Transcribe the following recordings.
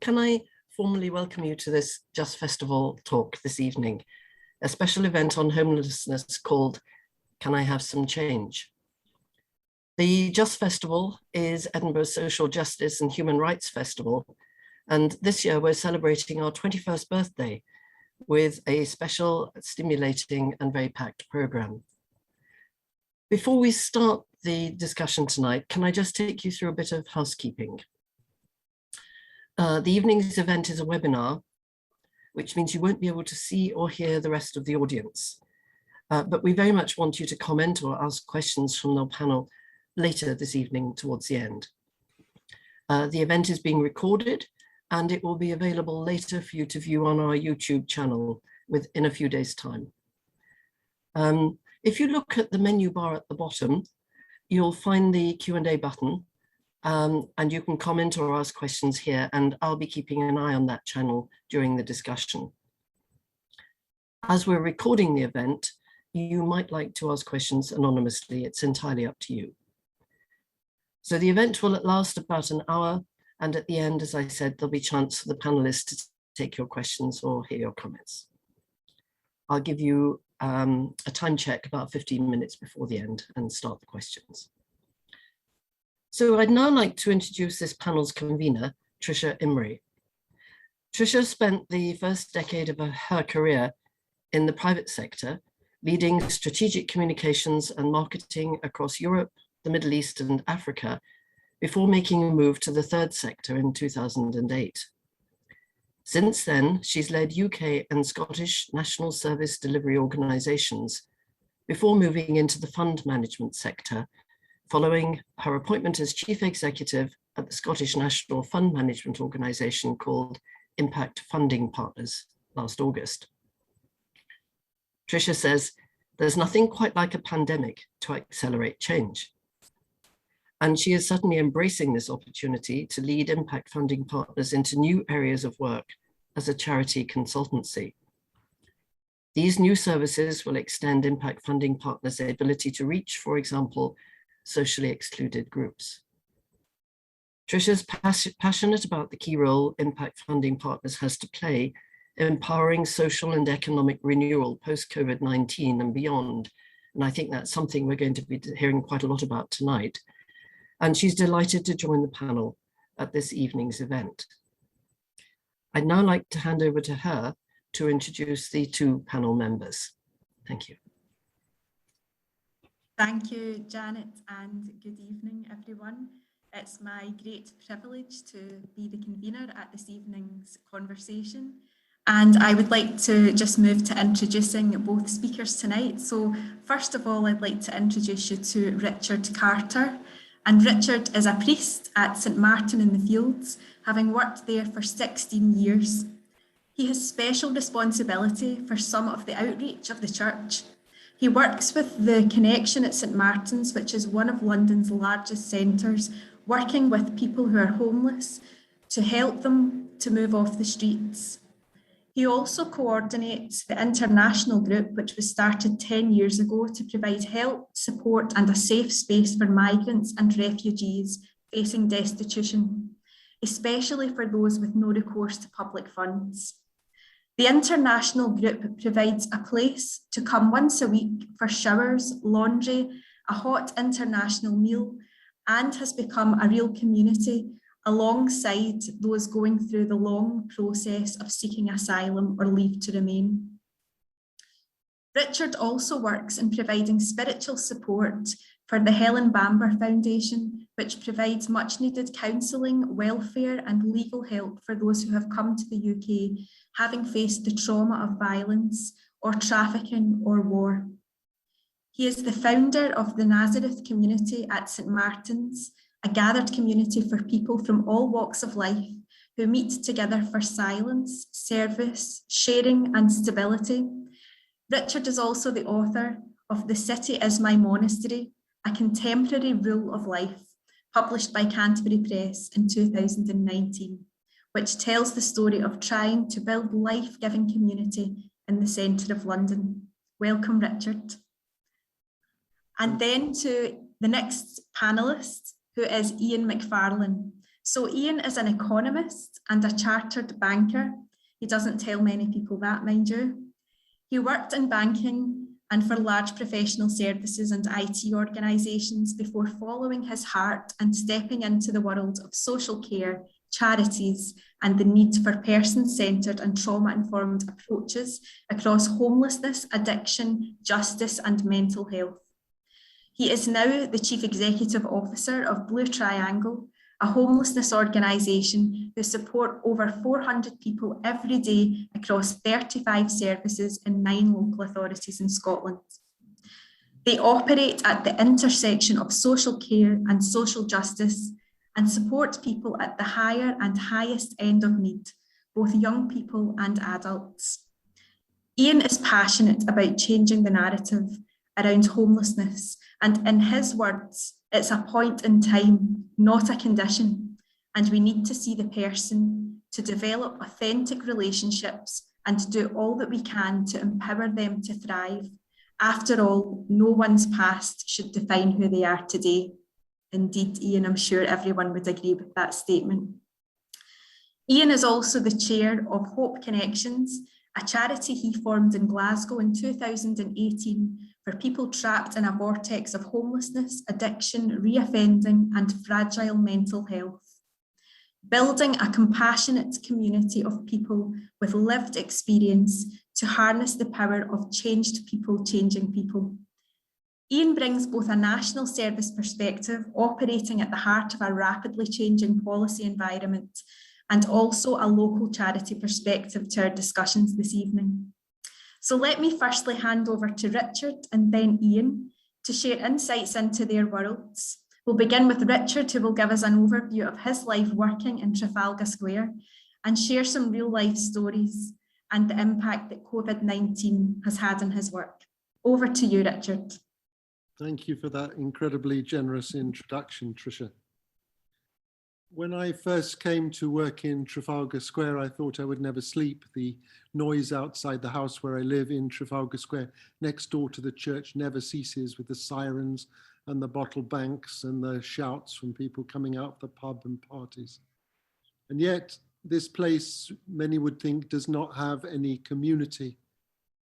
can I formally welcome you to this Just Festival talk this evening, a special event on homelessness called Can I Have Some Change? The Just Festival is Edinburgh's Social Justice and Human Rights Festival, and this year we're celebrating our 21st birthday with a special, stimulating and very packed programme. Before we start the discussion tonight, can I just take you through a bit of housekeeping? The evening's event is a webinar, which means you won't be able to see or hear the rest of the audience. But we very much want you to comment or ask questions from the panel later this evening towards the end. The event is being recorded and it will be available later for you to view on our YouTube channel in a few days' time. If you look at the menu bar at the bottom, you'll find the Q&A button, and you can comment or ask questions here, and I'll be keeping an eye on that channel during the discussion. As we're recording the event, you might like to ask questions anonymously. It's entirely up to you. So the event will last about an hour, and at the end, as I said, there'll be a chance for the panelists to take your questions or hear your comments. I'll give you a time check about 15 minutes before the end and start the questions. So I'd now like to introduce this panel's convener, Tricia Imrie. Tricia spent the first decade of her career in the private sector, leading strategic communications and marketing across Europe, the Middle East and Africa, before making a move to the third sector in 2008. Since then, she's led UK and Scottish National Service Delivery organisations before moving into the fund management sector, following her appointment as Chief Executive at the Scottish National Fund Management Organisation called Impact Funding Partners last August. Tricia says, there's nothing quite like a pandemic to accelerate change. And she is certainly embracing this opportunity to lead Impact Funding Partners into new areas of work as a charity consultancy. These new services will extend Impact Funding Partners' ability to reach, for example, socially excluded groups. Tricia's passionate about the key role Impact Funding Partners has to play in empowering social and economic renewal post-COVID-19 and beyond. And I think that's something we're going to be hearing quite a lot about tonight. And she's delighted to join the panel at this evening's event. I'd now like to hand over to her to introduce the two panel members. Thank you. Thank you, Janet, and good evening, everyone. It's my great privilege to be the convener at this evening's conversation. And I would like to just move to introducing both speakers tonight. So first of all, I'd like to introduce you to Richard Carter. And Richard is a priest at St Martin in the Fields, having worked there for 16 years. He has special responsibility for some of the outreach of the church. He works with the Connection at St Martin's, which is one of London's largest centres, working with people who are homeless to help them to move off the streets. He also coordinates the international group, which was started 10 years ago to provide help, support and a safe space for migrants and refugees facing destitution, especially for those with no recourse to public funds. The international group provides a place to come once a week for showers, laundry, a hot international meal, and has become a real community alongside those going through the long process of seeking asylum or leave to remain. Richard also works in providing spiritual support for the Helen Bamber Foundation, which provides much needed counselling, welfare and legal help for those who have come to the UK having faced the trauma of violence or trafficking or war. He is the founder of the Nazareth community at St Martin's, a gathered community for people from all walks of life who meet together for silence, service, sharing and stability. Richard is also the author of The City is My Monastery, a contemporary rule of life, published by Canterbury Press in 2019, which tells the story of trying to build life-giving community in the centre of London. Welcome, Richard. And then to the next panellist, who is Iain Mcfarlane, So Iain is an economist and a chartered banker. He doesn't tell many people that, mind you. He worked in banking and for large professional services and IT organisations before following his heart and stepping into the world of social care, charities, and the need for person-centred and trauma-informed approaches across homelessness, addiction, justice, and mental health. He is now the Chief Executive Officer of Blue Triangle, a homelessness organisation who support over 400 people every day across 35 services in 9 local authorities in Scotland. They operate at the intersection of social care and social justice and support people at the higher and highest end of need, both young people and adults. Iain is passionate about changing the narrative around homelessness, and in his words, it's a point in time, not a condition, and we need to see the person, to develop authentic relationships and do all that we can to empower them to thrive. After all, no one's past should define who they are today. Indeed, Iain, I'm sure everyone would agree with that statement. Iain is also the chair of Hope Connections, a charity he formed in Glasgow in 2018 for people trapped in a vortex of homelessness, addiction, reoffending, and fragile mental health. Building a compassionate community of people with lived experience to harness the power of changed people changing people. Iain brings both a national service perspective, operating at the heart of a rapidly changing policy environment, and also a local charity perspective to our discussions this evening. So let me firstly hand over to Richard and then Iain to share insights into their worlds. We'll begin with Richard, who will give us an overview of his life working in Trafalgar Square and share some real life stories and the impact that COVID-19 has had on his work. Over to you, Richard. Thank you for that incredibly generous introduction, Tricia. When I first came to work in Trafalgar Square, I thought I would never sleep. The noise outside the house where I live in Trafalgar Square, next door to the church, never ceases, with the sirens and the bottle banks and the shouts from people coming out of the pub and parties. And yet, this place, many would think, does not have any community.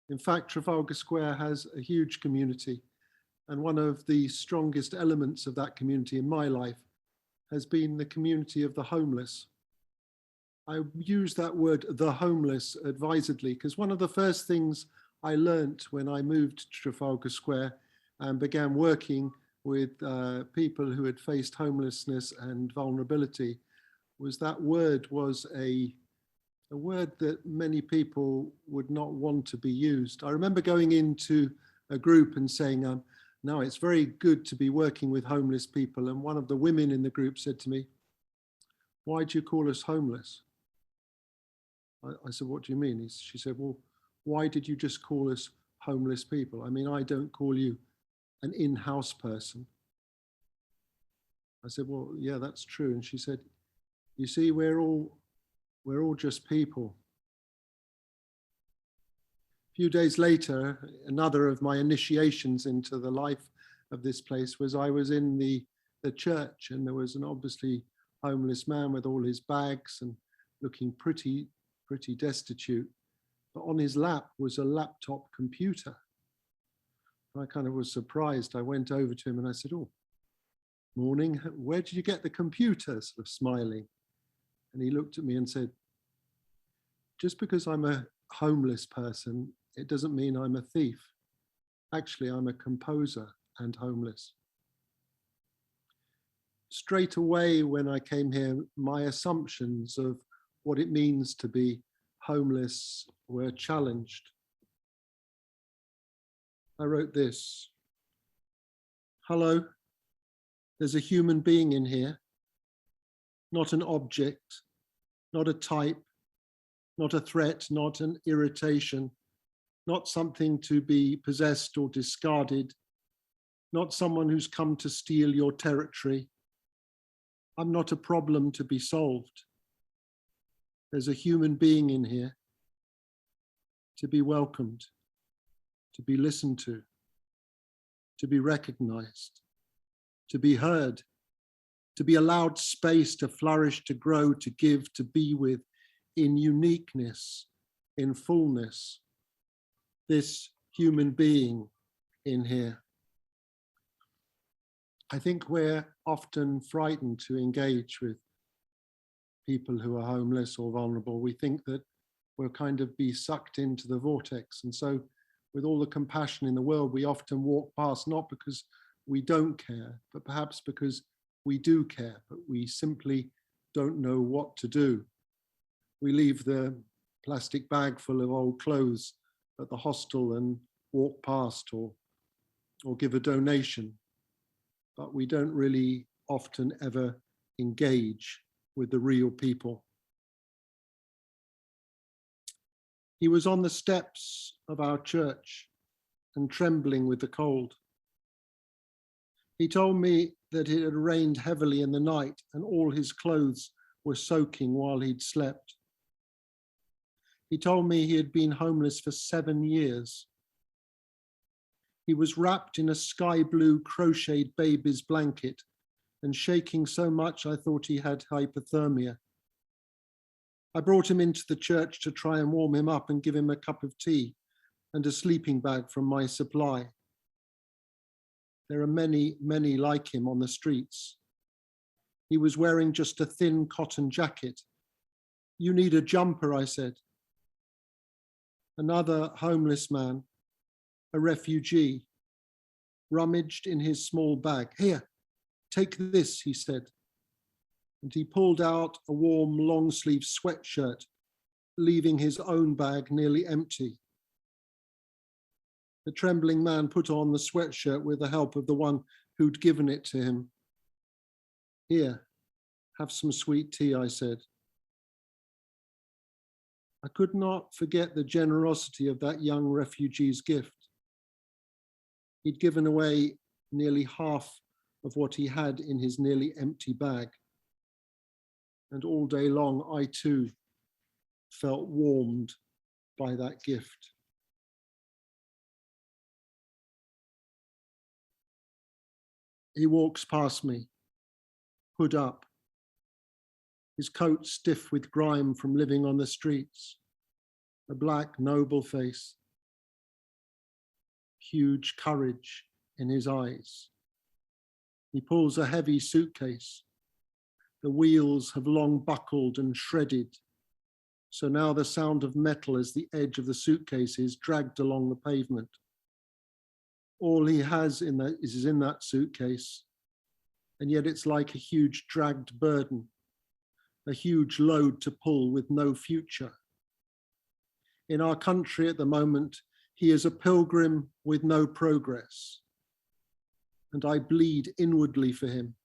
In fact, Trafalgar Square has a huge community. And one of the strongest elements of that community in my life has been the community of the homeless. I use that word, the homeless, advisedly, because one of the first things I learnt when I moved to Trafalgar Square and began working with people who had faced homelessness and vulnerability was that word was a word that many people would not want to be used. I remember going into a group and saying, now it's very good to be working with homeless people. And one of the women in the group said to me, "Why do you call us homeless?" I said, "What do you mean?" She said, "Well, why did you just call us homeless people? I mean, I don't call you an in-house person." I said, "Well, yeah, that's true." And she said, "You see, we're all just people." A few days later, another of my initiations into the life of this place was I was in the church, and there was an obviously homeless man with all his bags and looking pretty destitute. But on his lap was a laptop computer. I kind of was surprised. I went over to him and I said, "Oh, morning, where did you get the computer?" Sort of smiling. And he looked at me and said, "Just because I'm a homeless person, it doesn't mean I'm a thief. Actually, I'm a composer and homeless." Straight away when I came here, my assumptions of what it means to be homeless were challenged. I wrote this: "Hello, there's a human being in here, not an object, not a type, not a threat, not an irritation, not something to be possessed or discarded, not someone who's come to steal your territory. I'm not a problem to be solved. There's a human being in here, to be welcomed, to be listened to be recognized, to be heard, to be allowed space to flourish, to grow, to give, to be with, in uniqueness, in fullness, this human being in here. I think we're often frightened to engage with people who are homeless or vulnerable. We think that we'll kind of be sucked into the vortex. And so with all the compassion in the world, we often walk past, not because we don't care, but perhaps because we do care, but we simply don't know what to do. We leave the plastic bag full of old clothes at the hostel and walk past or give a donation, but we don't really often ever engage with the real people. He was on the steps of our church and trembling with the cold. He told me that it had rained heavily in the night and all his clothes were soaking while he'd slept. He told me he had been homeless for 7 years. He was wrapped in a sky blue crocheted baby's blanket and shaking so much I thought he had hypothermia. I brought him into the church to try and warm him up and give him a cup of tea and a sleeping bag from my supply. There are many, many like him on the streets. He was wearing just a thin cotton jacket. "You need a jumper," I said. Another homeless man, a refugee, rummaged in his small bag. "Here, take this," he said. And he pulled out a warm long-sleeve sweatshirt, leaving his own bag nearly empty. The trembling man put on the sweatshirt with the help of the one who'd given it to him. "Here, have some sweet tea," I said. I could not forget the generosity of that young refugee's gift. He'd given away nearly half of what he had in his nearly empty bag. And all day long, I too felt warmed by that gift. He walks past me, hood up, his coat stiff with grime from living on the streets, a black, noble face, huge courage in his eyes. He pulls a heavy suitcase. The wheels have long buckled and shredded, so now the sound of metal as the edge of the suitcase is dragged along the pavement. All he has is in that suitcase, and yet it's like a huge dragged burden, a huge load to pull with no future. In our country at the moment, he is a pilgrim with no progress, and I bleed inwardly for him,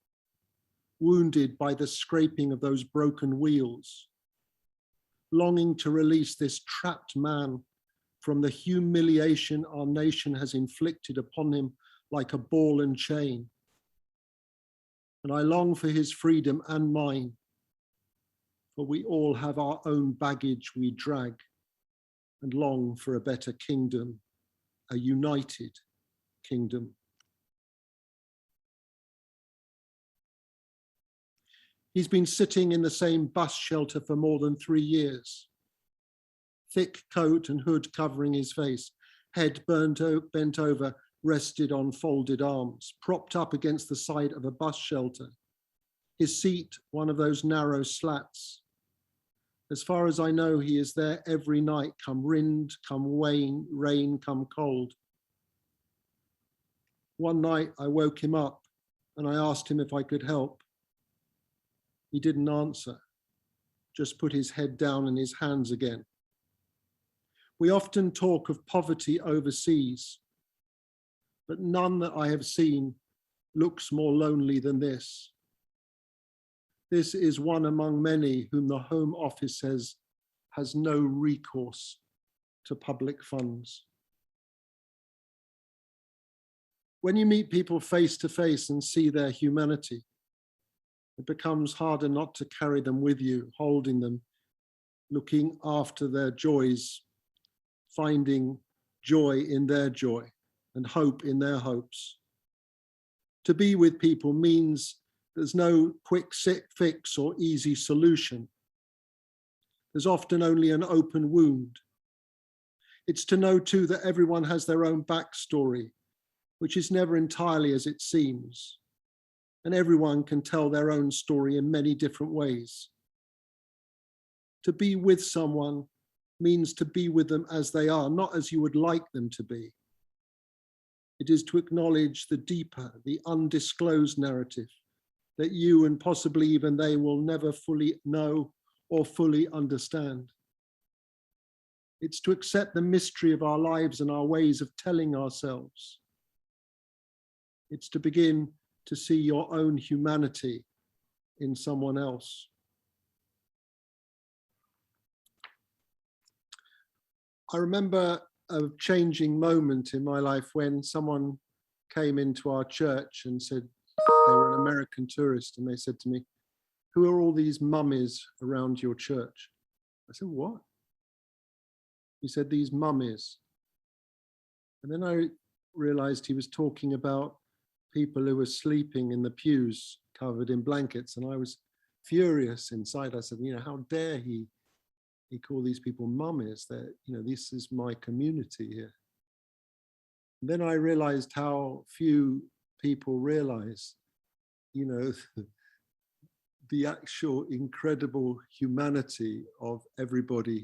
wounded by the scraping of those broken wheels, longing to release this trapped man from the humiliation our nation has inflicted upon him like a ball and chain. And I long for his freedom and mine, for we all have our own baggage we drag, and long for a better kingdom, a united kingdom. He's been sitting in the same bus shelter for more than 3 years. Thick coat and hood covering his face, head bent over, rested on folded arms, propped up against the side of a bus shelter. His seat, one of those narrow slats. As far as I know, he is there every night, come wind, come rain, come cold. One night I woke him up and I asked him if I could help. He didn't answer, just put his head down and his hands again. We often talk of poverty overseas, but none that I have seen looks more lonely than this. This is one among many whom the Home Office says has no recourse to public funds. When you meet people face to face and see their humanity, it becomes harder not to carry them with you, holding them, looking after their joys, finding joy in their joy and hope in their hopes. To be with people means There's no quick fix or easy solution. There's often only an open wound. It's to know too that everyone has their own backstory, which is never entirely as it seems. And everyone can tell their own story in many different ways. To be with someone means to be with them as they are, not as you would like them to be. It is to acknowledge the deeper, the undisclosed narrative that you and possibly even they will never fully know or fully understand. It's to accept the mystery of our lives and our ways of telling ourselves. It's to begin to see your own humanity in someone else. I remember a changing moment in my life when someone came into our church and said, they were an American tourist, and they said to me, "Who are all these mummies around your church?" I said, "What?" He said, "These mummies." And then I realized he was talking about people who were sleeping in the pews covered in blankets. And I was furious inside. I said, how dare he call these people mummies? That, this is my community here. And then I realized how few people realize, the actual incredible humanity of everybody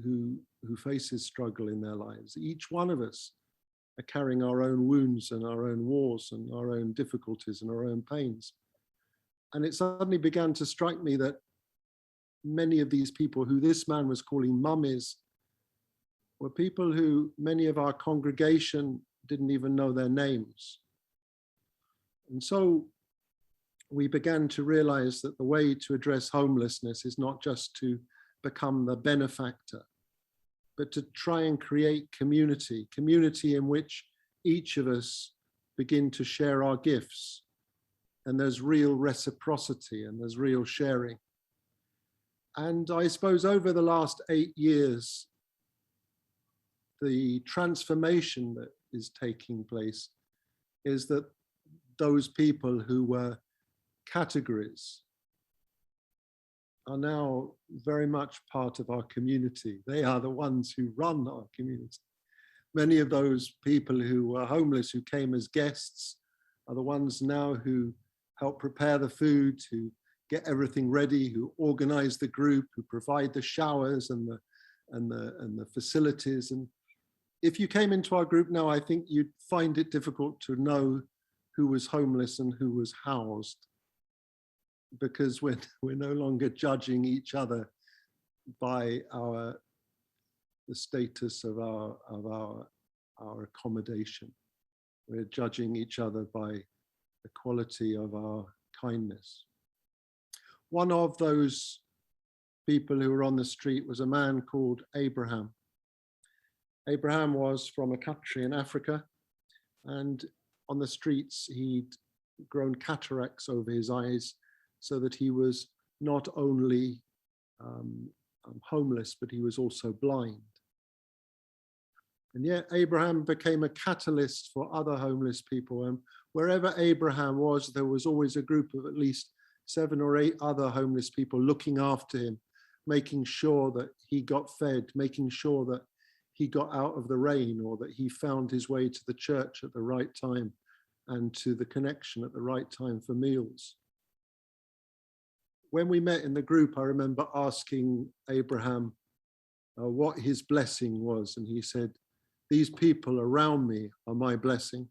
who faces struggle in their lives. Each one of us are carrying our own wounds and our own wars and our own difficulties and our own pains. And it suddenly began to strike me that many of these people who this man was calling mummies were people who many of our congregation didn't even know their names. And so we began to realize that the way to address homelessness is not just to become the benefactor, but to try and create community in which each of us begin to share our gifts. And there's real reciprocity and there's real sharing. And I suppose over the last 8 years, the transformation that is taking place is that those people who were categories are now very much part of our community. They are the ones who run our community. Many of those people who were homeless, who came as guests, are the ones now who help prepare the food, who get everything ready, who organize the group, who provide the showers and the facilities. And if you came into our group now, I think you'd find it difficult to know who was homeless and who was housed, because we're no longer judging each other by the status of our accommodation. We're judging each other by the quality of our kindness. One of those people who were on the street was a man called Abraham. Abraham was from a country in Africa, and on the streets he'd grown cataracts over his eyes, so that he was not only homeless, but he was also blind. And yet Abraham became a catalyst for other homeless people. And wherever Abraham was, there was always a group of at least 7 or 8 other homeless people looking after him, making sure that he got fed, making sure that he got out of the rain, or that he found his way to the church at the right time and to the connection at the right time for meals. When we met in the group, I remember asking Abraham what his blessing was, and he said, "These people around me are my blessing."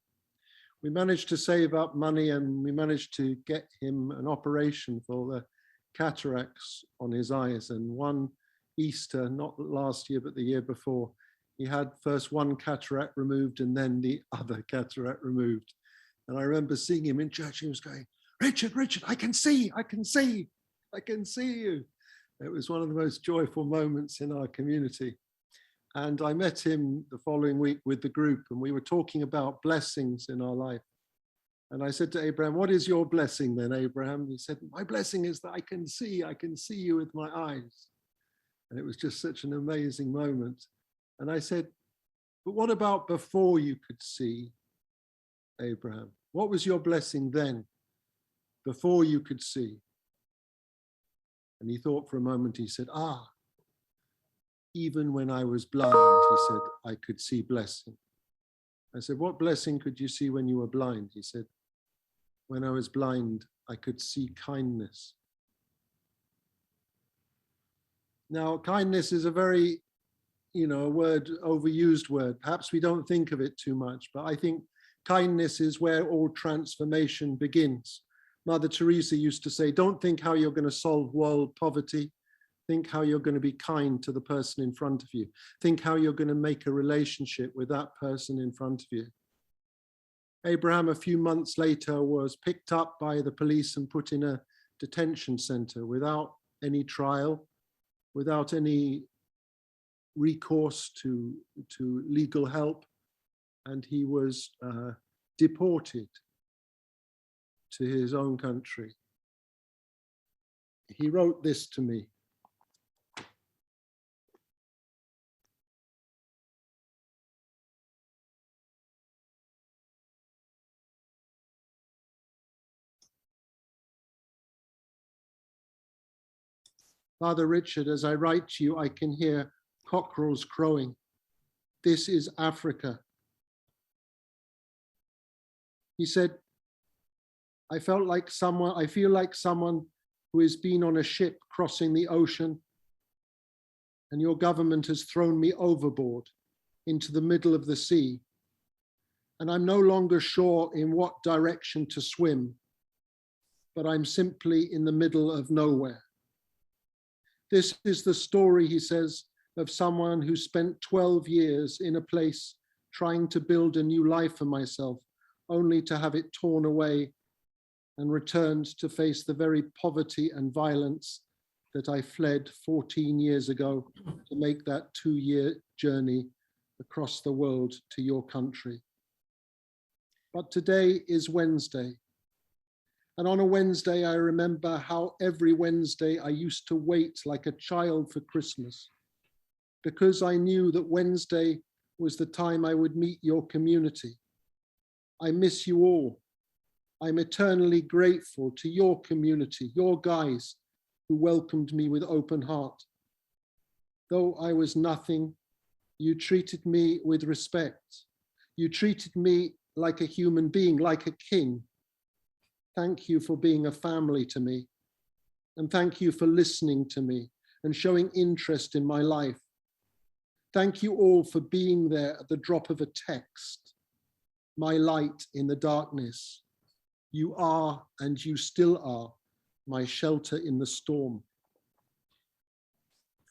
We managed to save up money, and we managed to get him an operation for the cataracts on his eyes. And one Easter, not last year, but the year before, he had first one cataract removed and then the other cataract removed. And I remember seeing him in church, and he was going, Richard, I can see you. It was one of the most joyful moments in our community. And I met him the following week with the group, and we were talking about blessings in our life. And I said to Abraham, "What is your blessing then, Abraham?" He said, "My blessing is that I can see you with my eyes." And it was just such an amazing moment. And I said, "But what about before you could see, Abraham? What was your blessing then?" before you could see. And he thought for a moment, he said, ah, even when I was blind, he said, I could see blessing. I said, what blessing could you see when you were blind? He said, when I was blind, I could see kindness. Now, kindness is a very, a word, overused word. Perhaps we don't think of it too much, but I think kindness is where all transformation begins. Mother Teresa used to say, don't think how you're going to solve world poverty. Think how you're going to be kind to the person in front of you. Think how you're going to make a relationship with that person in front of you. Abraham, a few months later, was picked up by the police and put in a detention center without any trial, without any recourse to legal help. And he was deported to his own country. He wrote this to me. Father Richard, as I write to you, I can hear cockerels crowing. This is Africa. He said, I feel like someone who has been on a ship crossing the ocean, and your government has thrown me overboard into the middle of the sea. And I'm no longer sure in what direction to swim, but I'm simply in the middle of nowhere. This is the story, he says, of someone who spent 12 years in a place trying to build a new life for myself, only to have it torn away and returned to face the very poverty and violence that I fled 14 years ago to make that 2-year journey across the world to your country. But today is Wednesday. And on a Wednesday, I remember how every Wednesday I used to wait like a child for Christmas, because I knew that Wednesday was the time I would meet your community. I miss you all. I'm eternally grateful to your community, your guys who welcomed me with open heart. Though I was nothing, you treated me with respect. You treated me like a human being, like a king. Thank you for being a family to me. And thank you for listening to me and showing interest in my life. Thank you all for being there at the drop of a text. My light in the darkness. You are, and you still are, my shelter in the storm.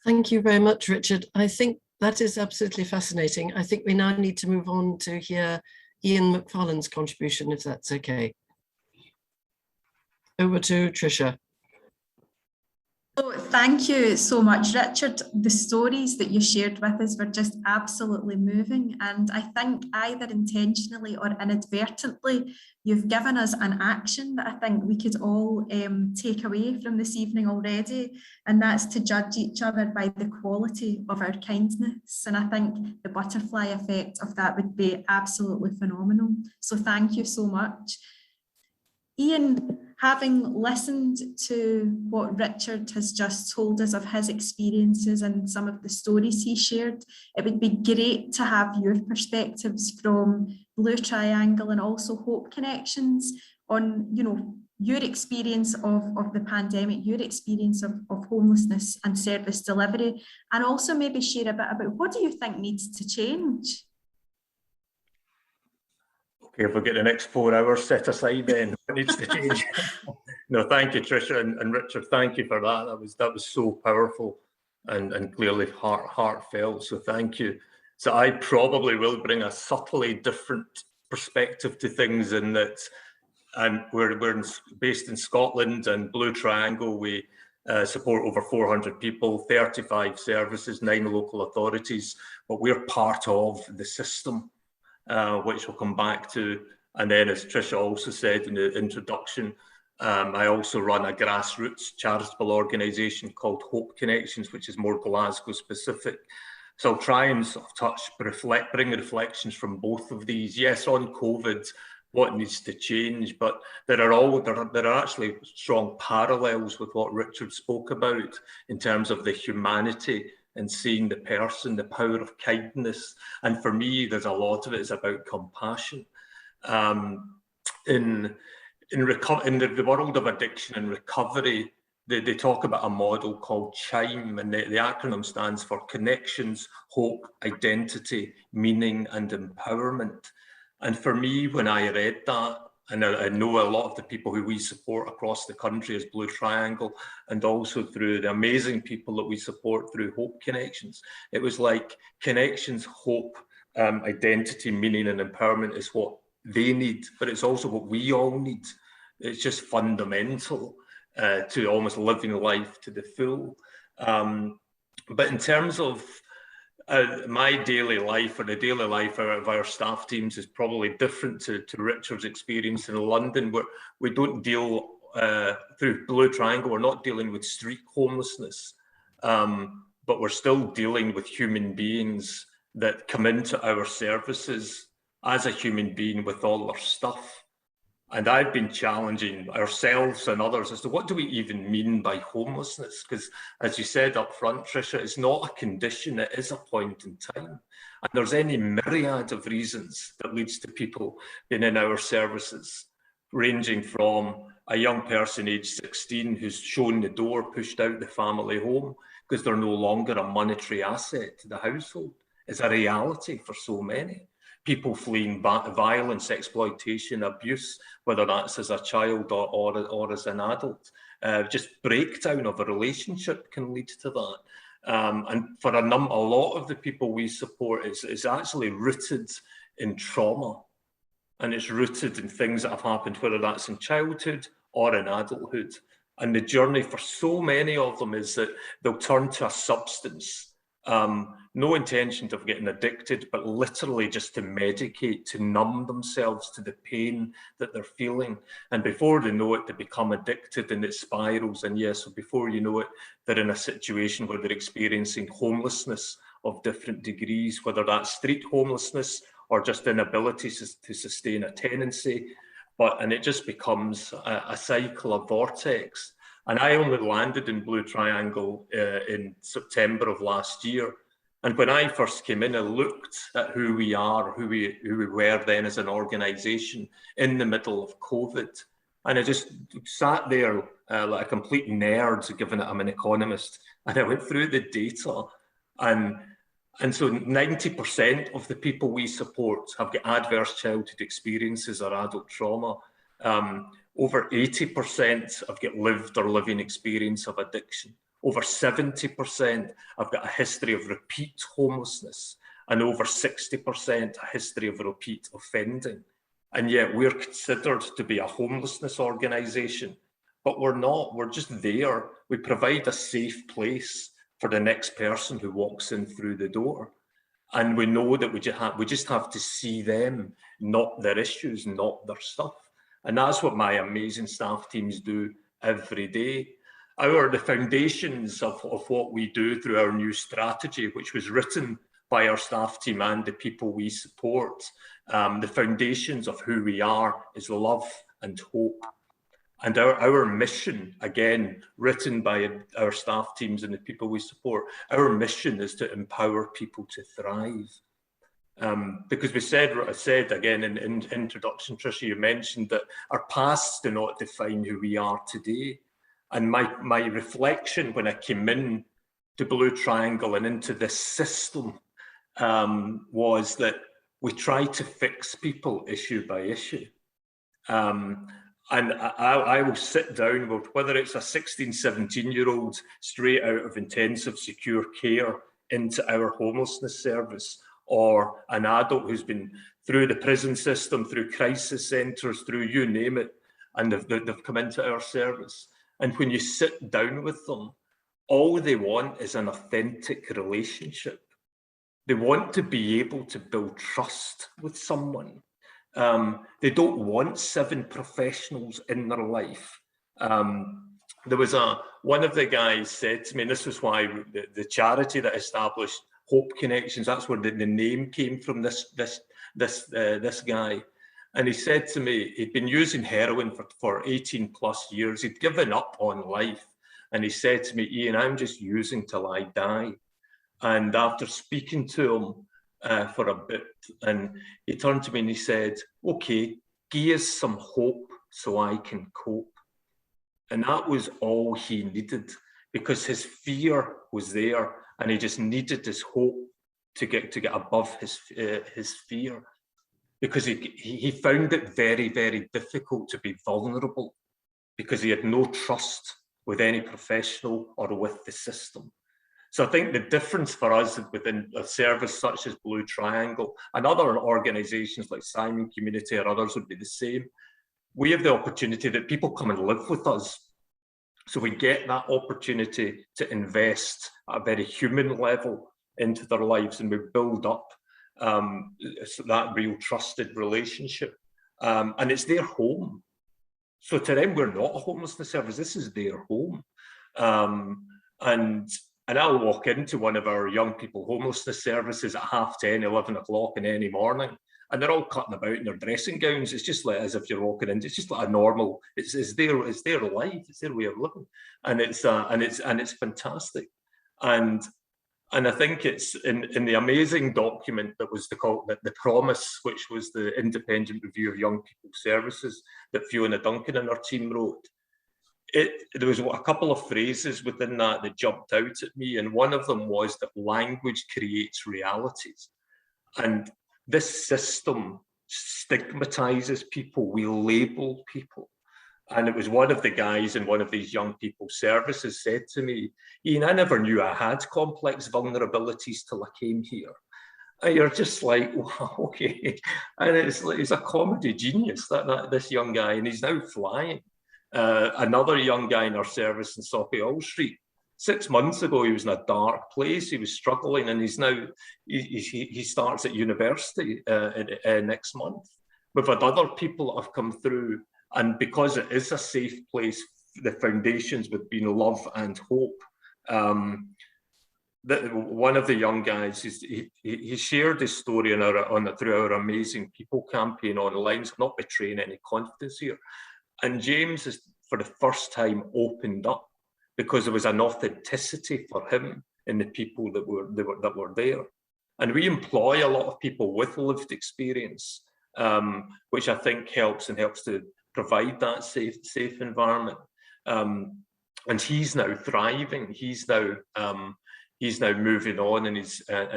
Thank you very much, Richard. I think that is absolutely fascinating. I think we now need to move on to hear Iain Mcfarlane's contribution, if that's okay. Over to Tricia. So thank you so much, Richard. The stories that you shared with us were just absolutely moving, and I think either intentionally or inadvertently, you've given us an action that I think we could all take away from this evening already, and that's to judge each other by the quality of our kindness. And I think the butterfly effect of that would be absolutely phenomenal. So thank you so much. Iain, having listened to what Richard has just told us of his experiences and some of the stories he shared, it would be great to have your perspectives from Blue Triangle and also Hope Connections on, your experience of the pandemic, your experience of homelessness and service delivery, and also maybe share a bit about what do you think needs to change? Okay, if we get the next 4 hours set aside, then what needs to change? No, thank you, Tricia and Richard. Thank you for that. That was so powerful and clearly heartfelt. So thank you. So I probably will bring a subtly different perspective to things in that, and we're based in Scotland, and Blue Triangle, we support over 400 people, 35 services, 9 local authorities, but we're part of the system. Which we'll come back to. And then, as Tricia also said in the introduction, I also run a grassroots charitable organisation called Hope Connections, which is more Glasgow specific. So I'll try and sort of bring reflections from both of these. Yes, on COVID, what needs to change, but there are actually strong parallels with what Richard spoke about in terms of the humanity and seeing the person, the power of kindness. And for me, there's a lot of it is about compassion. In the world of addiction and recovery, they talk about a model called CHIME, and the acronym stands for Connections, Hope, Identity, Meaning and Empowerment. And for me, when I read that, and I know a lot of the people who we support across the country as Blue Triangle, and also through the amazing people that we support through Hope Connections, it was like connections, hope, identity, meaning and empowerment is what they need, but it's also what we all need. It's just fundamental to almost living life to the full. But in terms of my daily life, or the daily life of our staff teams, is probably different to Richard's experience in London, where we don't deal through Blue Triangle, we're not dealing with street homelessness, but we're still dealing with human beings that come into our services as a human being with all their stuff. And I've been challenging ourselves and others as to what do we even mean by homelessness? Because as you said up front, Tricia, it's not a condition, it is a point in time. And there's any myriad of reasons that leads to people being in our services, ranging from a young person aged 16 who's shown the door, pushed out the family home because they're no longer a monetary asset to the household. It's a reality for so many. People fleeing violence, exploitation, abuse, whether that's as a child or as an adult. Just breakdown of a relationship can lead to that. And for a lot of the people we support, it's actually rooted in trauma. And it's rooted in things that have happened, whether that's in childhood or in adulthood. And the journey for so many of them is that they'll turn to a substance. No intention of getting addicted, but literally just to medicate, to numb themselves to the pain that they're feeling. And before they know it, they become addicted and it spirals. And yes, so before you know it, they're in a situation where they're experiencing homelessness of different degrees, whether that's street homelessness or just inability to sustain a tenancy. And it just becomes a cycle, a vortex. And I only landed in Blue Triangle in September of last year. And when I first came in, I looked at who we are, who we were then as an organisation in the middle of COVID. And I just sat there like a complete nerd, given that I'm an economist. And I went through the data. And so 90% of the people we support have got adverse childhood experiences or adult trauma. Over 80% have got lived or living experience of addiction. Over 70% have got a history of repeat homelessness, and over 60% a history of repeat offending. And yet we're considered to be a homelessness organisation, but we're not, we're just there. We provide a safe place for the next person who walks in through the door. And we know that we just have to see them, not their issues, not their stuff. And that's what my amazing staff teams do every day. The foundations of what we do through our new strategy, which was written by our staff team and the people we support, the foundations of who we are is love and hope. And our mission, again, written by our staff teams and the people we support, our mission is to empower people to thrive. Because I said again in introduction, Tricia, you mentioned that our pasts do not define who we are today. And my reflection when I came in to Blue Triangle and into this system was that we try to fix people issue by issue. And I will sit down with whether it's a 16, 17-year-old straight out of intensive secure care into our homelessness service, or an adult who's been through the prison system, through crisis centres, through you name it, and they've come into our service. And when you sit down with them, all they want is an authentic relationship. They want to be able to build trust with someone. They don't want 7 professionals in their life. There was one of the guys said to me, and this was why the charity that established Hope Connections, that's where the name came from, this guy. And he said to me, he'd been using heroin for 18 plus years. He'd given up on life. And he said to me, Iain, I'm just using till I die. And after speaking to him for a bit, and he turned to me and he said, okay, give us some hope so I can cope. And that was all he needed, because his fear was there and he just needed his hope to get above his fear, because he found it very, very difficult to be vulnerable because he had no trust with any professional or with the system. So I think the difference for us within a service such as Blue Triangle and other organisations like Simon Community or others would be the same. We have the opportunity that people come and live with us. So we get that opportunity to invest at a very human level into their lives, and we build up that real trusted relationship. And it's their home. So to them, we're not a homelessness service. This is their home. And I'll walk into one of our young people homelessness services at 10:30, 11 o'clock in any morning, and they're all cutting about in their dressing gowns. It's just like as if you're walking in. It's just like a normal. It's their life. It's their way of living, and it's fantastic. And I think it's in the amazing document that was the Promise, which was the independent review of young people services that Fiona Duncan and her team wrote. There was a couple of phrases within that jumped out at me, and one of them was that language creates realities, and this system stigmatizes people. We label people. And it was one of the guys in one of these young people services said to me, Iain, I never knew I had complex vulnerabilities till I came here. And you're just like, wow, okay. And he's a comedy genius, this young guy, and he's now flying. Another young guy in our service in Sauchiehall Street, 6 months ago, he was in a dark place. He was struggling, and he's now, he starts at university next month. We've had other people that have come through, and because it is a safe place, the foundations would be love and hope. One of the young guys, he shared his story through our Amazing People campaign online. So I'm not betraying any confidence here. And James is, for the first time, opened up because there was an authenticity for him in the people that were there. And we employ a lot of people with lived experience, which I think helps to provide that safe environment. And he's now thriving. He's now moving on, and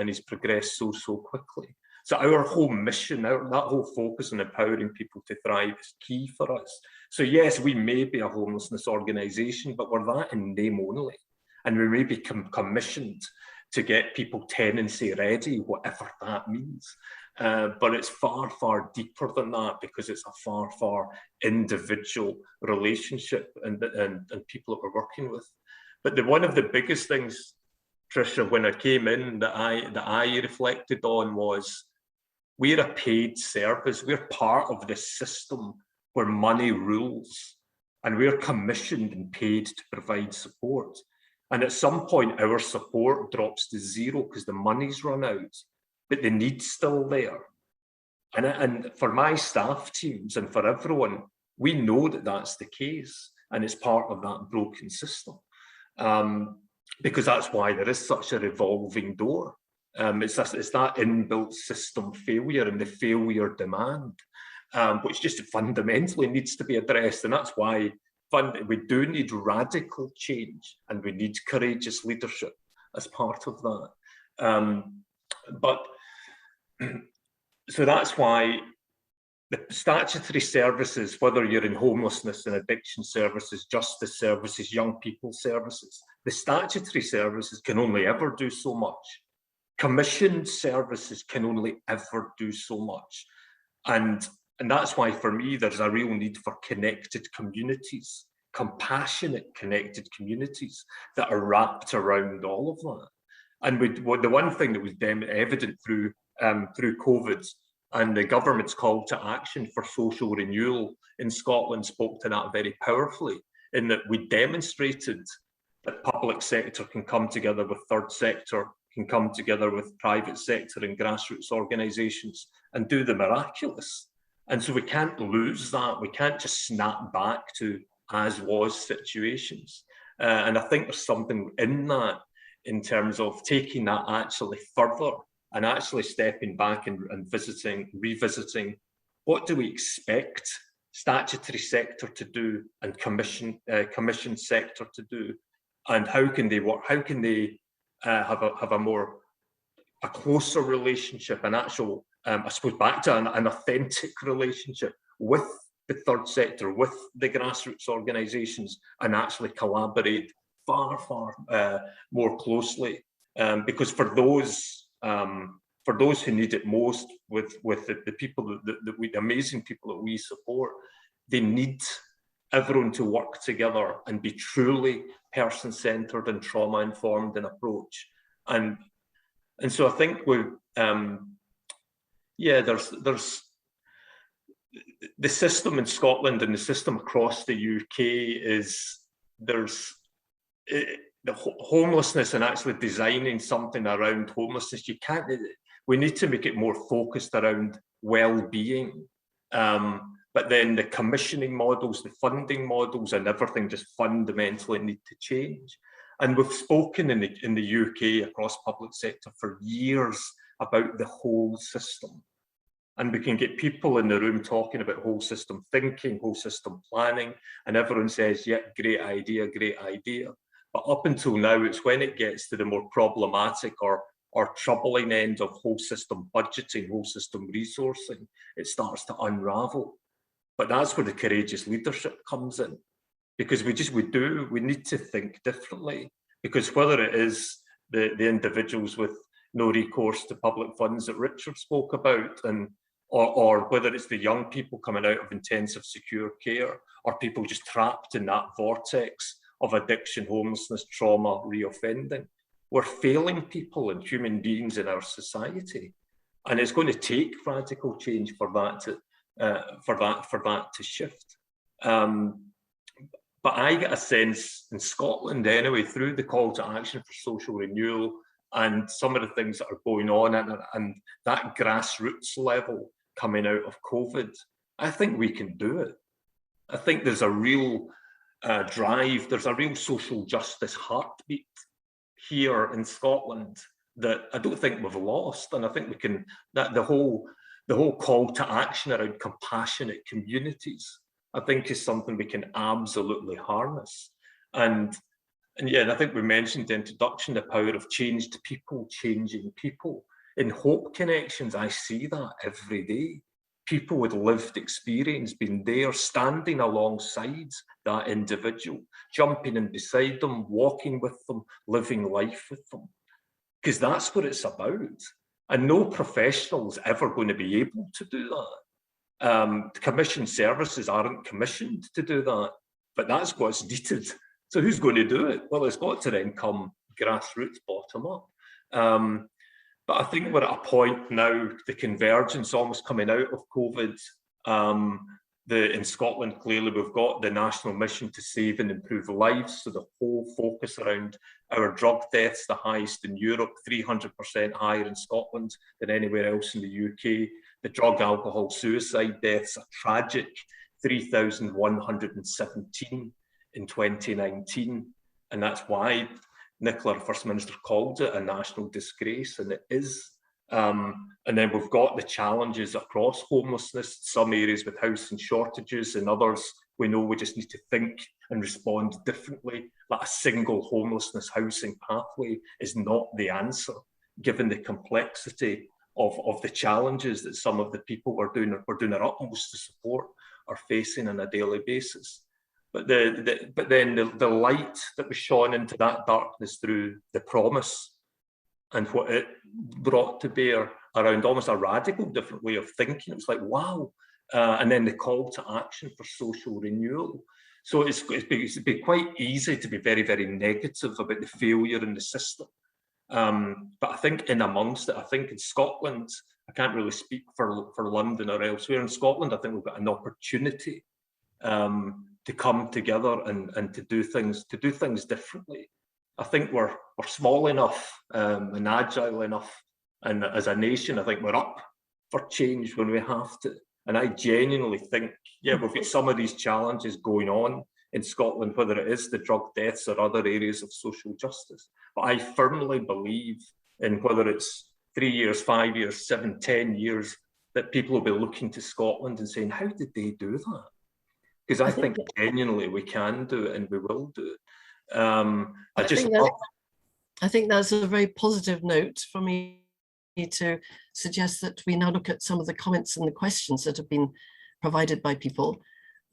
he's progressed so quickly. So our whole mission, that whole focus on empowering people to thrive is key for us. So yes, we may be a homelessness organisation, but we're that in name only. And we may be commissioned to get people tenancy ready, whatever that means. But it's far, far deeper than that, because it's a far, far individual relationship and people that we're working with. But one of the biggest things, Tricia, when I came in, that I reflected on was, we're a paid service. We're part of this system where money rules, and we're commissioned and paid to provide support. And at some point, our support drops to zero because the money's run out, but the need's still there. And for my staff teams and for everyone, we know that that's the case, and it's part of that broken system. Because that's why there is such a revolving door. It's that inbuilt system failure and the failure demand, which just fundamentally needs to be addressed. And that's why we do need radical change, and we need courageous leadership as part of that. So that's why the statutory services, whether you're in homelessness and addiction services, justice services, young people services, the statutory services can only ever do so much. Commissioned services can only ever do so much. And that's why, for me, there's a real need for connected communities, compassionate connected communities that are wrapped around all of that. And the one thing that was evident through COVID and the government's call to action for social renewal in Scotland spoke to that very powerfully, in that we demonstrated that public sector can come together with third sector, can come together with private sector and grassroots organisations and do the miraculous. And so we can't lose that. We can't just snap back to as was situations. And I think there's something in that, in terms of taking that actually further and actually stepping back and revisiting what do we expect statutory sector to do and commission sector to do, and how can they work? How can they have a closer relationship, an actual, I suppose, back to an authentic relationship with the third sector, with the grassroots organisations, and actually collaborate far more closely, because for those who need it most, with the people the amazing people that we support, they need everyone to work together and be truly person-centred and trauma-informed in approach. And so I think there's the system in Scotland and the system across the UK is the homelessness, and actually designing something around homelessness. We need to make it more focused around well-being. But then the commissioning models, the funding models, and everything just fundamentally need to change. And we've spoken in the UK across public sector for years about the whole system. And we can get people in the room talking about whole system thinking, whole system planning, and everyone says, yeah, great idea, great idea. But up until now, it's when it gets to the more problematic or troubling end of whole system budgeting, whole system resourcing, it starts to unravel. But that's where the courageous leadership comes in, because we need to think differently. Because whether it is the individuals with no recourse to public funds that Richard spoke about, or whether it's the young people coming out of intensive secure care, or people just trapped in that vortex of addiction, homelessness, trauma, reoffending, we're failing people and human beings in our society. And it's going to take radical change for that to shift. But I get a sense in Scotland anyway, through the call to action for social renewal and some of the things that are going on and that grassroots level coming out of COVID, I think we can do it. I think there's a real drive, there's a real social justice heartbeat here in Scotland that I don't think we've lost. And I think we can, that the whole call to action around compassionate communities, I think is something we can absolutely harness. And yeah, I think we mentioned the introduction, the power of change to people, changing people. In Hope Connections, I see that every day. People with lived experience being there, standing alongside that individual, jumping in beside them, walking with them, living life with them. Because that's what it's about. And no professional is ever going to be able to do that. Commissioned services aren't commissioned to do that, but that's what's needed. So who's going to do it? Well, it's got to then come grassroots, bottom up. But I think we're at a point now, the convergence almost coming out of COVID. In Scotland, clearly we've got the national mission to save and improve lives. So the whole focus around our drug deaths, the highest in Europe, 300% higher in Scotland than anywhere else in the UK. The drug, alcohol, suicide deaths, a tragic 3,117 in 2019. And that's why Nicola, First Minister, called it a national disgrace, and it is. And then we've got the challenges across homelessness, some areas with housing shortages, and others we know we just need to think and respond differently. That a single homelessness housing pathway is not the answer, given the complexity of the challenges that some of the people we're doing their utmost to support are facing on a daily basis. But then the light that was shone into that darkness through the promise and what it brought to bear around almost a radical different way of thinking. It was like, wow. And then the call to action for social renewal. So it's been quite easy to be very, very negative about the failure in the system. But I think in amongst it, I think in Scotland, I can't really speak for London or elsewhere. In Scotland, I think we've got an opportunity to come together and to do things differently. I think we're small enough and agile enough, and as a nation, I think we're up for change when we have to. And I genuinely think, yeah, we've got some of these challenges going on in Scotland, whether it is the drug deaths or other areas of social justice. But I firmly believe in whether it's 3 years, 5 years, 7, 10 years, that people will be looking to Scotland and saying, how did they do that? Because I think genuinely we can do it and we will do it. I think that's a very positive note for me to suggest that we now look at some of the comments and the questions that have been provided by people.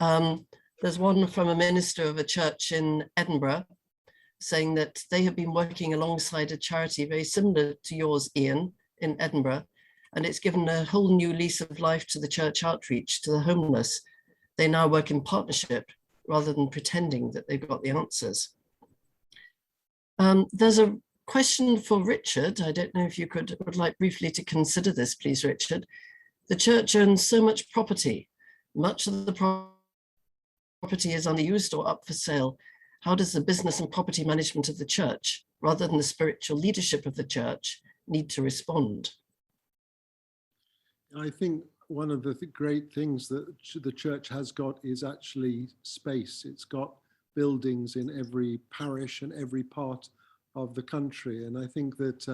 There's one from a minister of a church in Edinburgh saying that they have been working alongside a charity very similar to yours, Iain, in Edinburgh, and it's given a whole new lease of life to the church outreach to the homeless. They now work in partnership rather than pretending that they've got the answers. There's a question for Richard. I don't know if you would like briefly to consider this, please, Richard. The church owns so much property. Much of the property is underused or up for sale. How does the business and property management of the church, rather than the spiritual leadership of the church, need to respond? I think one of the great things that the church has got is actually space. It's got buildings in every parish and every part of the country. And I think that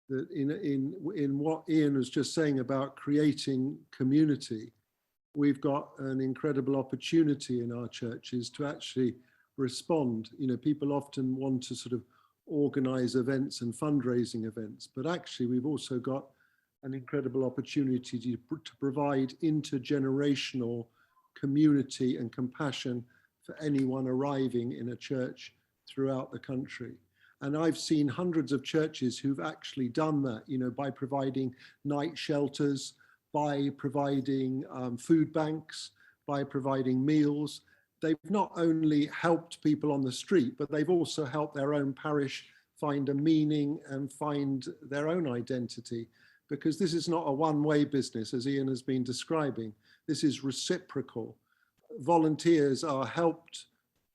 that in what Iain was just saying about creating community, we've got an incredible opportunity in our churches to actually respond. You know, people often want to sort of organize events and fundraising events, but actually we've also got an incredible opportunity to provide intergenerational community and compassion for anyone arriving in a church throughout the country. And I've seen hundreds of churches who've actually done that, you know, by providing night shelters, by providing food banks, by providing meals. They've not only helped people on the street, but they've also helped their own parish find a meaning and find their own identity. Because this is not a one-way business, as Iain has been describing. This is reciprocal. Volunteers are helped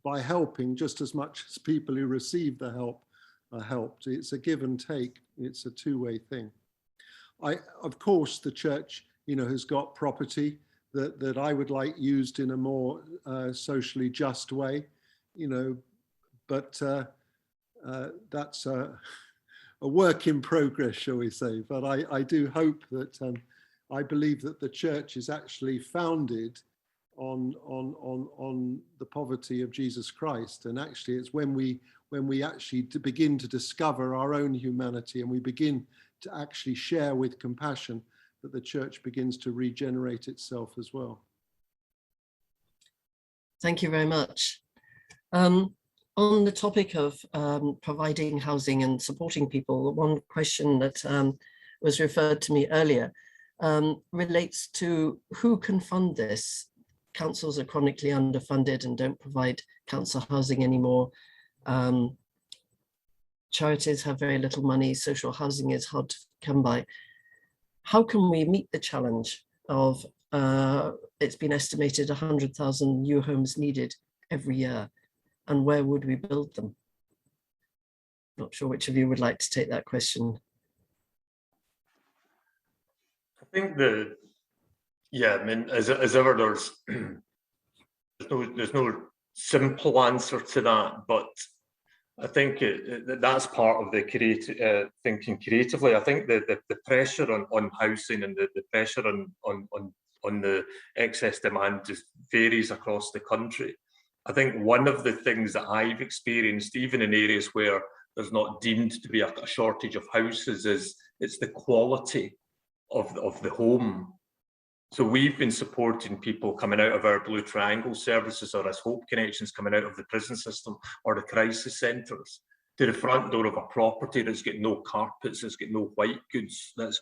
by helping just as much as people who receive the help are helped. It's a give and take. It's a two-way thing. Of course, the church, you know, has got property that I would like used in a more socially just way, you know, but that's a work in progress, shall we say. But I do hope that I believe that the church is actually founded on the poverty of Jesus Christ, and actually it's when we actually begin to discover our own humanity and we begin to actually share with compassion that the church begins to regenerate itself as well. Thank you very much. On the topic of providing housing and supporting people, one question that was referred to me earlier relates to who can fund this. Councils are chronically underfunded and don't provide council housing anymore. Charities have very little money. Social housing is hard to come by. How can we meet the challenge of, it's been estimated 100,000 new homes needed every year, and where would we build them? Not sure which of you would like to take that question. I think yeah, I mean, as ever, there's no simple answer to that, but I think that's part of the thinking creatively. I think the pressure on housing and the pressure on the excess demand just varies across the country. I think one of the things that I've experienced, even in areas where there's not deemed to be a shortage of houses, is it's the quality of the home. So we've been supporting people coming out of our Blue Triangle services, or as Hope Connections coming out of the prison system or the crisis centres, to the front door of a property that's got no carpets, that's got no white goods, and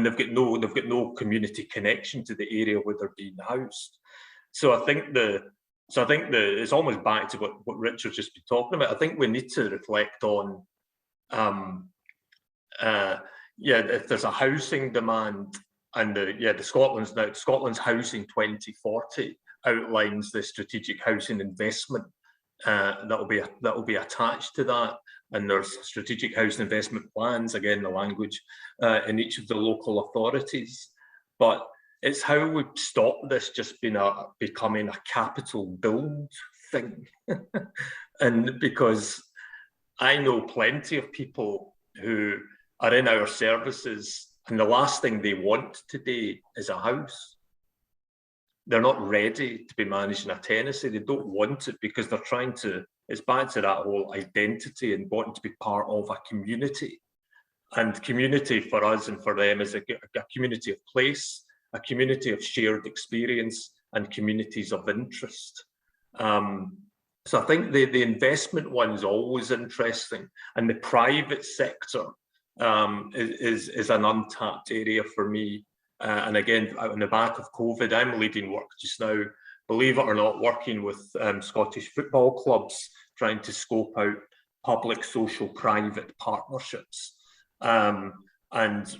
they've got no community connection to the area where they're being housed. So I think it's almost back to what Richard's just been talking about. I think we need to reflect on, if there's a housing demand. And Scotland's Housing 2040 outlines the strategic housing investment that will be attached to that. And there's strategic housing investment plans, again, the language in each of the local authorities. But It's how we stop this just becoming a capital build thing. And because I know plenty of people who are in our services, and the last thing they want today is a house. They're not ready to be managing a tenancy. They don't want it because they're trying to, it's back to that whole identity and wanting to be part of a community. And community for us and for them is a community of place, a community of shared experience, and communities of interest. So I think the investment one is always interesting, and the private sector is an untapped area for me. And again, out on the back of COVID, I'm leading work just now, believe it or not, working with Scottish football clubs, trying to scope out public, social, private partnerships. And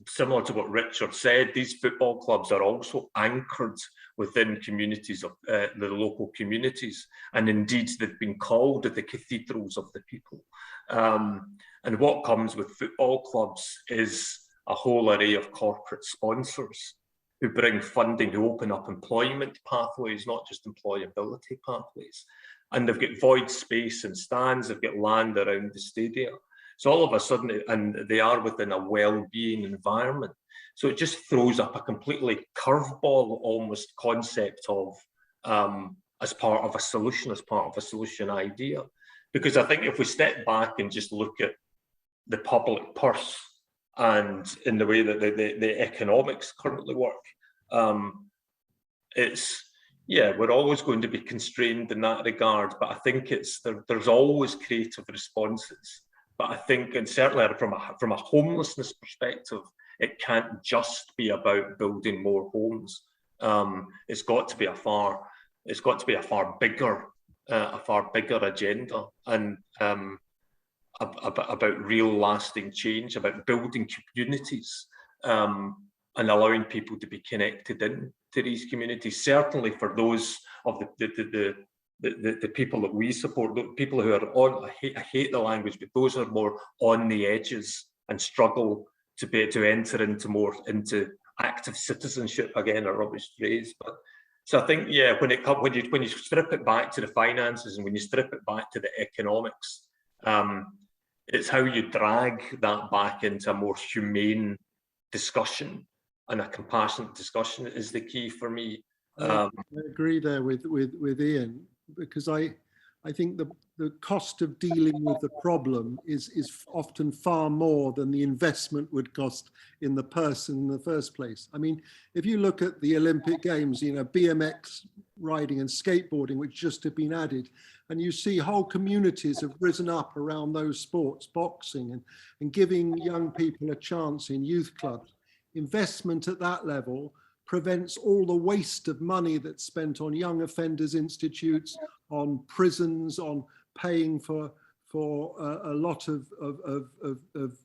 similar to what Richard said, these football clubs are also anchored within communities of the local communities, and indeed they've been called the cathedrals of the people. And what comes with football clubs is a whole array of corporate sponsors who bring funding, who open up employment pathways, not just employability pathways. And they've got void space and stands, they've got land around the stadium. So all of a sudden, and they are within a well-being environment. So it just throws up a completely curveball almost concept of as part of a solution idea. Because I think if we step back and just look at the public purse and in the way that the economics currently work, we're always going to be constrained in that regard. But I think there's always creative responses. But I think, and certainly from a homelessness perspective, it can't just be about building more homes. It's got to be a far bigger agenda, and about real lasting change, about building communities, and allowing people to be connected in to these communities. Certainly for those of the people that we support, the people who are on, I hate the language, but those are more on the edges and struggle to enter into active citizenship, again, a rubbish phrase. But so I think, yeah, when you strip it back to the finances and when you strip it back to the economics, it's how you drag that back into a more humane discussion and a compassionate discussion is the key for me. I agree there with Iain, because I think the cost of dealing with the problem is often far more than the investment would cost in the person in the first place. I mean, if you look at the Olympic Games, BMX riding and skateboarding, which just have been added, and you see whole communities have risen up around those sports, boxing, and giving young people a chance in youth clubs. Investment at that level prevents all the waste of money that's spent on young offenders institutes, on prisons, on paying for a lot of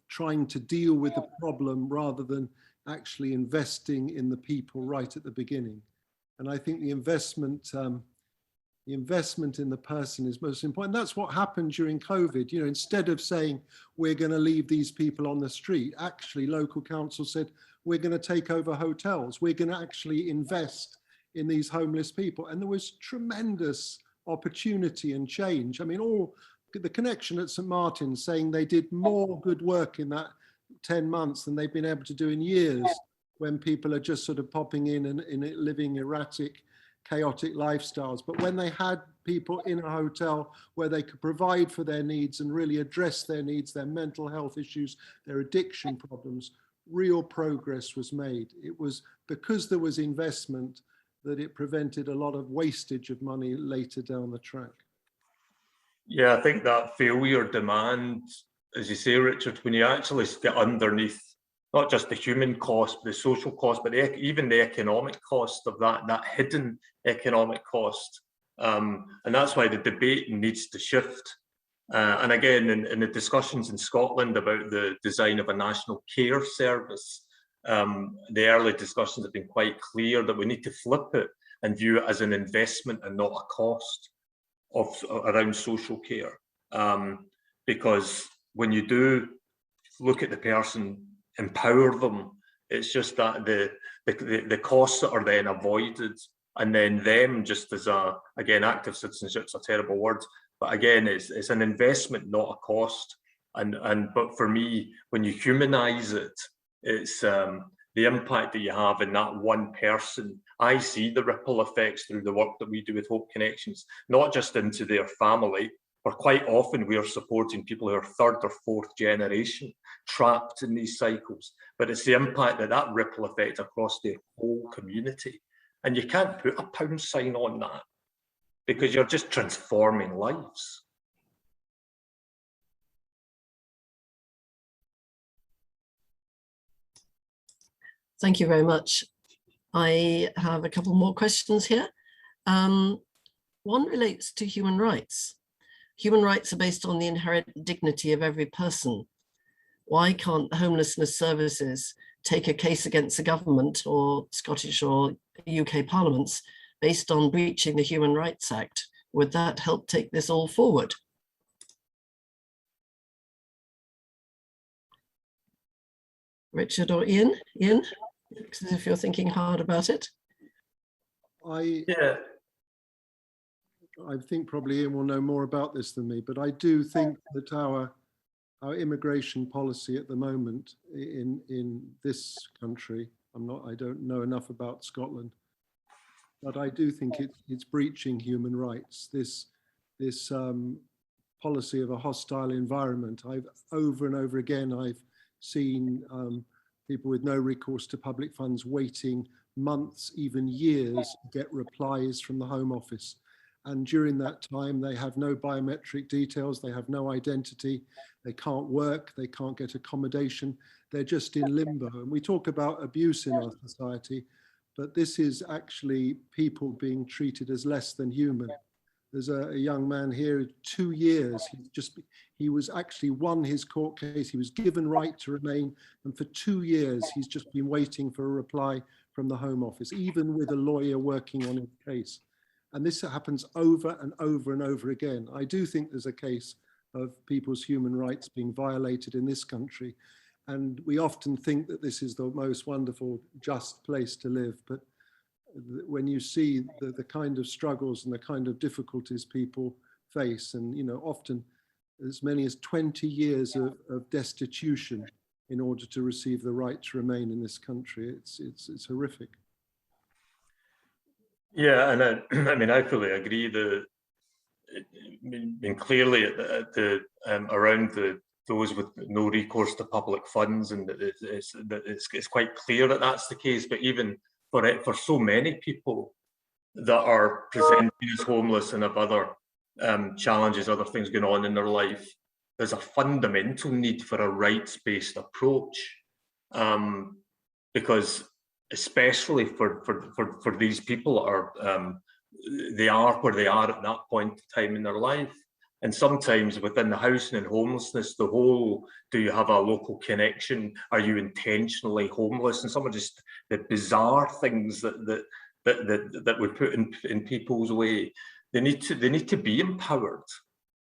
trying to deal with the problem rather than actually investing in the people right at the beginning. And I think the investment in the person is most important. That's what happened during COVID. Instead of saying we're going to leave these people on the street, actually local council said we're going to take over hotels. We're going to actually invest in these homeless people. And there was tremendous opportunity and change. I mean, all the connection at St. Martin's saying they did more good work in that 10 months than they've been able to do in years, when people are just sort of popping in and living erratic, chaotic lifestyles. But when they had people in a hotel where they could provide for their needs and really address their needs, their mental health issues, their addiction problems, real progress was made. It was because there was investment that it prevented a lot of wastage of money later down the track. Yeah, I think that failure demand, as you say, Richard, when you actually get underneath not just the human cost, the social cost, but even the economic cost of that hidden economic cost. And that's why the debate needs to shift. And again, in the discussions in Scotland about the design of a national care service, the early discussions have been quite clear that we need to flip it and view it as an investment and not a cost around social care. Because when you do look at the person, empower them, it's just that the the costs that are then avoided, and then them just as again, active citizenship's a terrible word, but again, it's an investment, not a cost. But for me, when you humanize it, it's the impact that you have in that one person. I see the ripple effects through the work that we do with Hope Connections, not just into their family, but quite often we are supporting people who are third or fourth generation trapped in these cycles. But it's the impact that ripple effect across the whole community. And you can't put a pound sign on that because you're just transforming lives. Thank you very much. I have a couple more questions here. One relates to human rights. Human rights are based on the inherent dignity of every person. Why can't homelessness services take a case against the government or Scottish or UK parliaments based on breaching the Human Rights Act? Would that help take this all forward? Richard or Iain? Iain, looks as if you're thinking hard about it. I think probably Iain will know more about this than me, but I do think that our immigration policy at the moment in this country, I don't know enough about Scotland, but I do think it's breaching human rights. This policy of a hostile environment. Over and over again, I've seen people with no recourse to public funds waiting months, even years, to get replies from the Home Office. And during that time, they have no biometric details, they have no identity, they can't work, they can't get accommodation, they're just in limbo. And we talk about abuse in our society, but this is actually people being treated as less than human. There's a young man here, 2 years, he was actually won his court case, he was given right to remain, and for 2 years, he's just been waiting for a reply from the Home Office, even with a lawyer working on his case. And this happens over and over and over again. I do think there's a case of people's human rights being violated in this country. And we often think that this is the most wonderful, just place to live. But when you see the kind of struggles and the kind of difficulties people face, and often as many as 20 years of destitution in order to receive the right to remain in this country, it's horrific. Yeah, and I mean, I fully agree. Clearly, around those with no recourse to public funds, and it's quite clear that that's the case. But even for so many people that are presented as homeless and have other challenges, other things going on in their life, there's a fundamental need for a rights-based approach, because especially for these people they are where they are at that point in time in their life. And sometimes within the housing and homelessness, the whole, do you have a local connection? Are you intentionally homeless? And some of just the bizarre things that we put in people's way. They need to be empowered.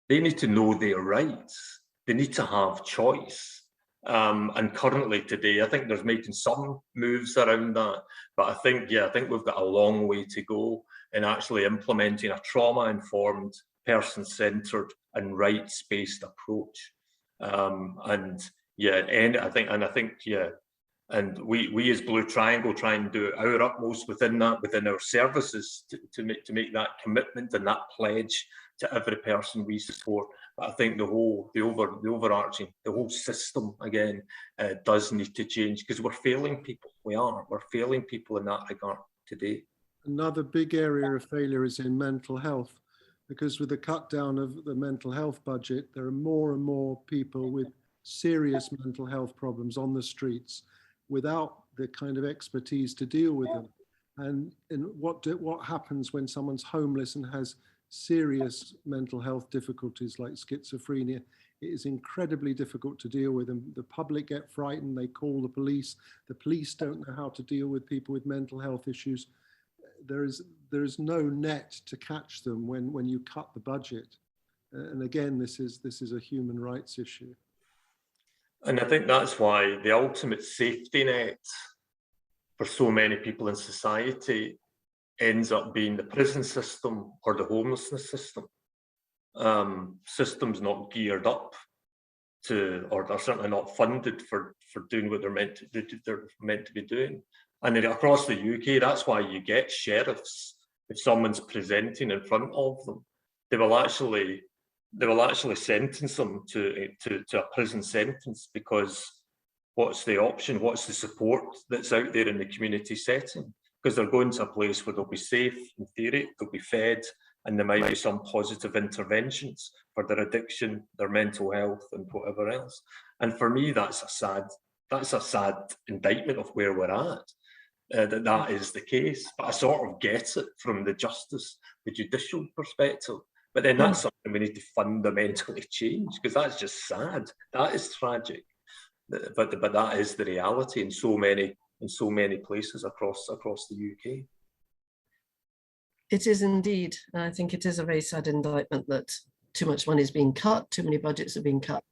They need to know their rights. They need to have choice. And currently today, I think there's making some moves around that, but I think we've got a long way to go in actually implementing a trauma-informed, person-centered and rights-based approach. And we as Blue Triangle try and do our utmost within our services to make that commitment and that pledge to every person we support. But I think the whole system again does need to change, because we're failing people. We're failing people in that regard today. Another big area of failure is in mental health, because with the cut down of the mental health budget, there are more and more people with serious mental health problems on the streets without the kind of expertise to deal with them. And what happens when someone's homeless and has serious mental health difficulties like schizophrenia? It is incredibly difficult to deal with them. The public get frightened, they call the police. The police don't know how to deal with people with mental health issues. There is no net to catch them when you cut the budget. And again, this is a human rights issue. And I think that's why the ultimate safety net for so many people in society ends up being the prison system or the homelessness system. Systems not geared up to, or they're certainly not funded for doing what they're meant to be doing. And then across the UK, that's why you get sheriffs. If someone's presenting in front of them, they will actually sentence them to a prison sentence, because what's the option? What's the support that's out there in the community setting? Because they're going to a place where they'll be safe, in theory, they'll be fed, and there might be some positive interventions for their addiction, their mental health, and whatever else. And for me, that's a sad indictment of where we're at. That is the case, but I sort of get it from the judicial perspective. But then that's something we need to fundamentally change, because that's just sad. That is tragic. But that is the reality in so many places across the UK. It is indeed. And I think it is a very sad indictment that too much money is being cut, too many budgets are being cut.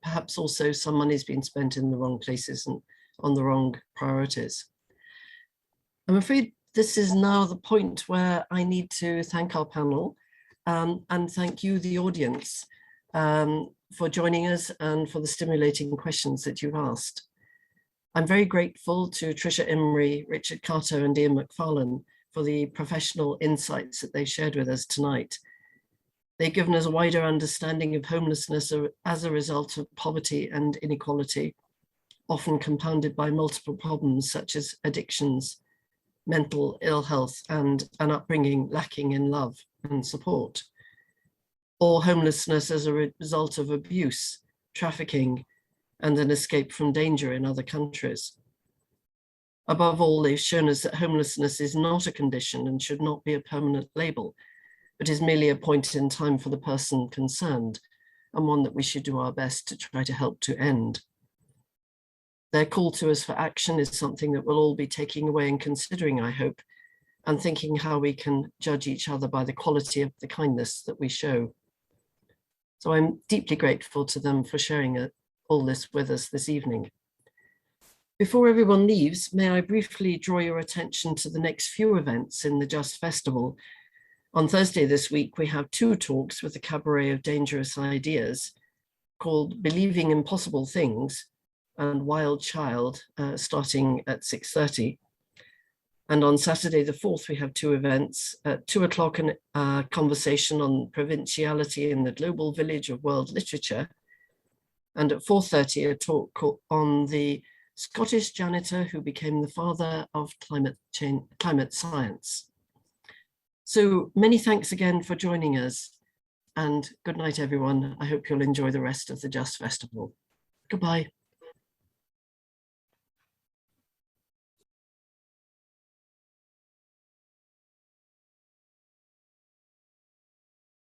Perhaps also some money is being spent in the wrong places and on the wrong priorities. I'm afraid this is now the point where I need to thank our panel and thank you, the audience, for joining us and for the stimulating questions that you've asked. I'm very grateful to Tricia, Imrie, Richard Carter and Iain Mcfarlane for the professional insights that they shared with us tonight. They've given us a wider understanding of homelessness as a result of poverty and inequality, often compounded by multiple problems such as addictions, mental ill health, and an upbringing lacking in love and support, or homelessness as a result of abuse, trafficking, and an escape from danger in other countries. Above all, they've shown us that homelessness is not a condition and should not be a permanent label, but is merely a point in time for the person concerned, and one that we should do our best to try to help to end. Their call to us for action is something that we'll all be taking away and considering, I hope, and thinking how we can judge each other by the quality of the kindness that we show. So I'm deeply grateful to them for sharing all this with us this evening. Before everyone leaves, may I briefly draw your attention to the next few events in the Just Festival. On Thursday this week, we have 2 talks with a cabaret of dangerous ideas called Believing Impossible Things and Wild Child, starting at 6:30. And on Saturday the 4th, we have 2 events. At 2 o'clock, a conversation on provinciality in the global village of world literature. And at 4:30, a talk on the Scottish janitor who became the father of climate science. So many thanks again for joining us, and good night, everyone. I hope you'll enjoy the rest of the Just Festival. Goodbye.